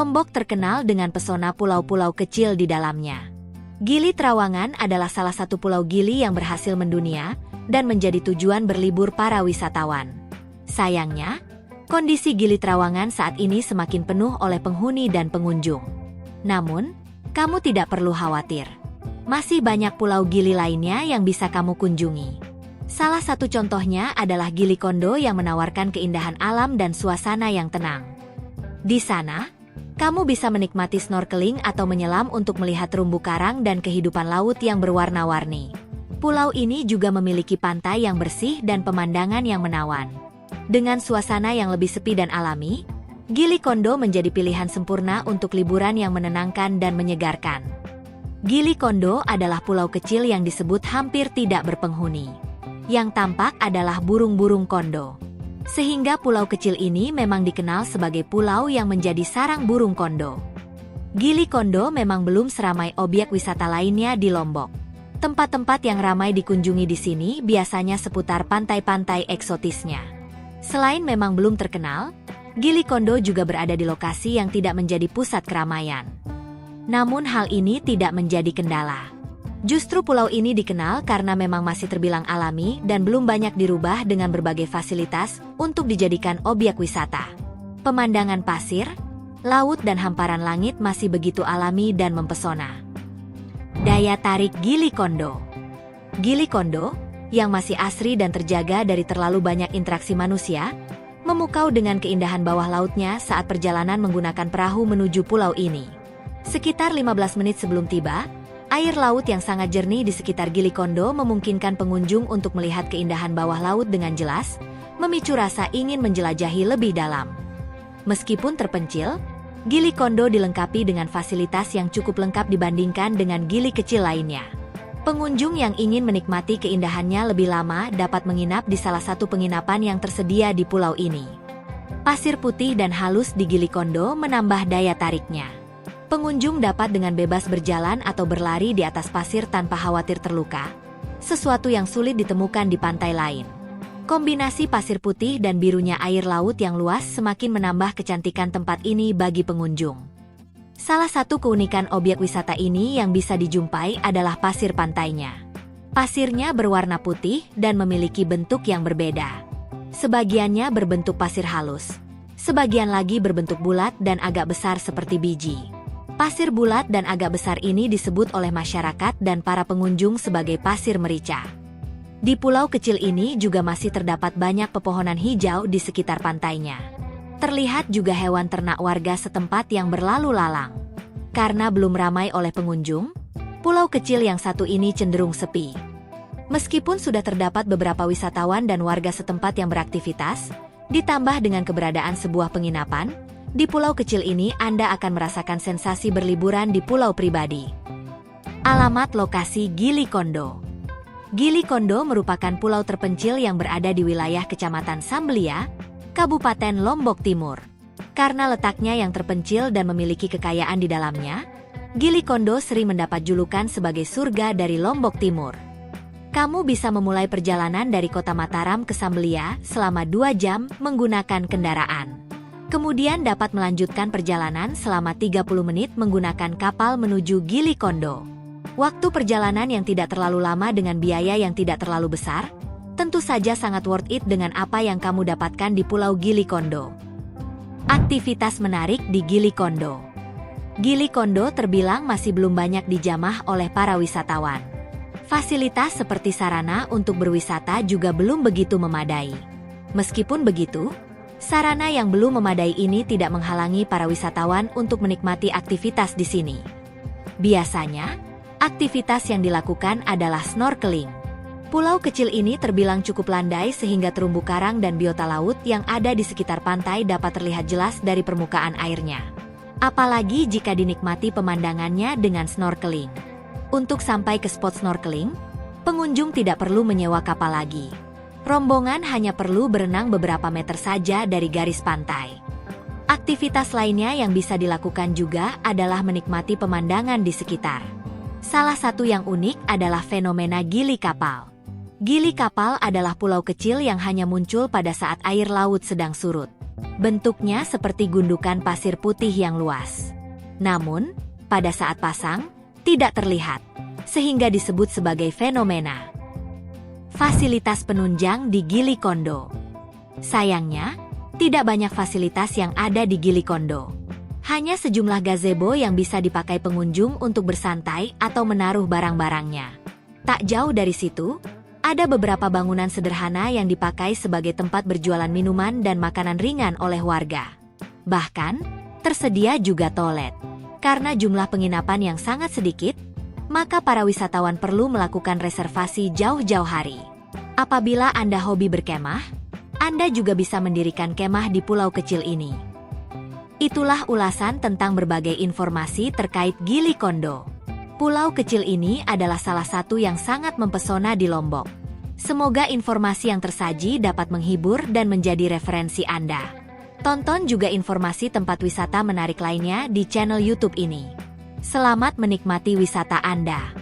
Lombok terkenal dengan pesona pulau-pulau kecil di dalamnya. Gili Trawangan adalah salah satu pulau Gili yang berhasil mendunia dan menjadi tujuan berlibur para wisatawan. Sayangnya, kondisi Gili Trawangan saat ini semakin penuh oleh penghuni dan pengunjung. Namun, kamu tidak perlu khawatir. Masih banyak pulau Gili lainnya yang bisa kamu kunjungi. Salah satu contohnya adalah Gili Kondo yang menawarkan keindahan alam dan suasana yang tenang. Di sana, kamu bisa menikmati snorkeling atau menyelam untuk melihat terumbu karang dan kehidupan laut yang berwarna-warni. Pulau ini juga memiliki pantai yang bersih dan pemandangan yang menawan. Dengan suasana yang lebih sepi dan alami, Gili Kondo menjadi pilihan sempurna untuk liburan yang menenangkan dan menyegarkan. Gili Kondo adalah pulau kecil yang disebut hampir tidak berpenghuni. Yang tampak adalah burung-burung kondo. Sehingga pulau kecil ini memang dikenal sebagai pulau yang menjadi sarang burung kondo. Gili Kondo memang belum seramai objek wisata lainnya di Lombok. Tempat-tempat yang ramai dikunjungi di sini biasanya seputar pantai-pantai eksotisnya. Selain memang belum terkenal, Gili Kondo juga berada di lokasi yang tidak menjadi pusat keramaian. Namun hal ini tidak menjadi kendala. Justru pulau ini dikenal karena memang masih terbilang alami dan belum banyak dirubah dengan berbagai fasilitas untuk dijadikan objek wisata. Pemandangan pasir, laut dan hamparan langit masih begitu alami dan mempesona. Daya tarik Gili Kondo. Gili Kondo, yang masih asri dan terjaga dari terlalu banyak interaksi manusia, memukau dengan keindahan bawah lautnya saat perjalanan menggunakan perahu menuju pulau ini. Sekitar 15 menit sebelum tiba, air laut yang sangat jernih di sekitar Gili Kondo memungkinkan pengunjung untuk melihat keindahan bawah laut dengan jelas, memicu rasa ingin menjelajahi lebih dalam. Meskipun terpencil, Gili Kondo dilengkapi dengan fasilitas yang cukup lengkap dibandingkan dengan gili kecil lainnya. Pengunjung yang ingin menikmati keindahannya lebih lama dapat menginap di salah satu penginapan yang tersedia di pulau ini. Pasir putih dan halus di Gili Kondo menambah daya tariknya. Pengunjung dapat dengan bebas berjalan atau berlari di atas pasir tanpa khawatir terluka, sesuatu yang sulit ditemukan di pantai lain. Kombinasi pasir putih dan birunya air laut yang luas semakin menambah kecantikan tempat ini bagi pengunjung. Salah satu keunikan objek wisata ini yang bisa dijumpai adalah pasir pantainya. Pasirnya berwarna putih dan memiliki bentuk yang berbeda. Sebagiannya berbentuk pasir halus, sebagian lagi berbentuk bulat dan agak besar seperti biji. Pasir bulat dan agak besar ini disebut oleh masyarakat dan para pengunjung sebagai pasir merica. Di pulau kecil ini juga masih terdapat banyak pepohonan hijau di sekitar pantainya. Terlihat juga hewan ternak warga setempat yang berlalu lalang. Karena belum ramai oleh pengunjung, pulau kecil yang satu ini cenderung sepi. Meskipun sudah terdapat beberapa wisatawan dan warga setempat yang beraktivitas, ditambah dengan keberadaan sebuah penginapan, di pulau kecil ini Anda akan merasakan sensasi berliburan di pulau pribadi. Alamat lokasi Gili Kondo. Gili Kondo merupakan pulau terpencil yang berada di wilayah Kecamatan Sambelia, Kabupaten Lombok Timur. Karena letaknya yang terpencil dan memiliki kekayaan di dalamnya, Gili Kondo sering mendapat julukan sebagai surga dari Lombok Timur. Kamu bisa memulai perjalanan dari kota Mataram ke Sambelia selama 2 jam menggunakan kendaraan. Kemudian dapat melanjutkan perjalanan selama 30 menit menggunakan kapal menuju Gili Kondo. Waktu perjalanan yang tidak terlalu lama dengan biaya yang tidak terlalu besar, tentu saja sangat worth it dengan apa yang kamu dapatkan di Pulau Gili Kondo. Aktivitas menarik di Gili Kondo. Gili Kondo terbilang masih belum banyak dijamah oleh para wisatawan. Fasilitas seperti sarana untuk berwisata juga belum begitu memadai. Meskipun begitu, sarana yang belum memadai ini tidak menghalangi para wisatawan untuk menikmati aktivitas di sini. Biasanya, aktivitas yang dilakukan adalah snorkeling. Pulau kecil ini terbilang cukup landai sehingga terumbu karang dan biota laut yang ada di sekitar pantai dapat terlihat jelas dari permukaan airnya. Apalagi jika dinikmati pemandangannya dengan snorkeling. Untuk sampai ke spot snorkeling, pengunjung tidak perlu menyewa kapal lagi. Rombongan hanya perlu berenang beberapa meter saja dari garis pantai. Aktivitas lainnya yang bisa dilakukan juga adalah menikmati pemandangan di sekitar. Salah satu yang unik adalah fenomena gili kapal. Gili kapal adalah pulau kecil yang hanya muncul pada saat air laut sedang surut. Bentuknya seperti gundukan pasir putih yang luas. Namun, pada saat pasang, tidak terlihat, sehingga disebut sebagai fenomena. Fasilitas penunjang di Gili Kondo. Sayangnya, tidak banyak fasilitas yang ada di Gili Kondo. Hanya sejumlah gazebo yang bisa dipakai pengunjung untuk bersantai atau menaruh barang-barangnya. Tak jauh dari situ, ada beberapa bangunan sederhana yang dipakai sebagai tempat berjualan minuman dan makanan ringan oleh warga. Bahkan, tersedia juga toilet. Karena jumlah penginapan yang sangat sedikit, maka para wisatawan perlu melakukan reservasi jauh-jauh hari. Apabila Anda hobi berkemah, Anda juga bisa mendirikan kemah di pulau kecil ini. Itulah ulasan tentang berbagai informasi terkait Gili Kondo. Pulau kecil ini adalah salah satu yang sangat mempesona di Lombok. Semoga informasi yang tersaji dapat menghibur dan menjadi referensi Anda. Tonton juga informasi tempat wisata menarik lainnya di channel YouTube ini. Selamat menikmati wisata Anda.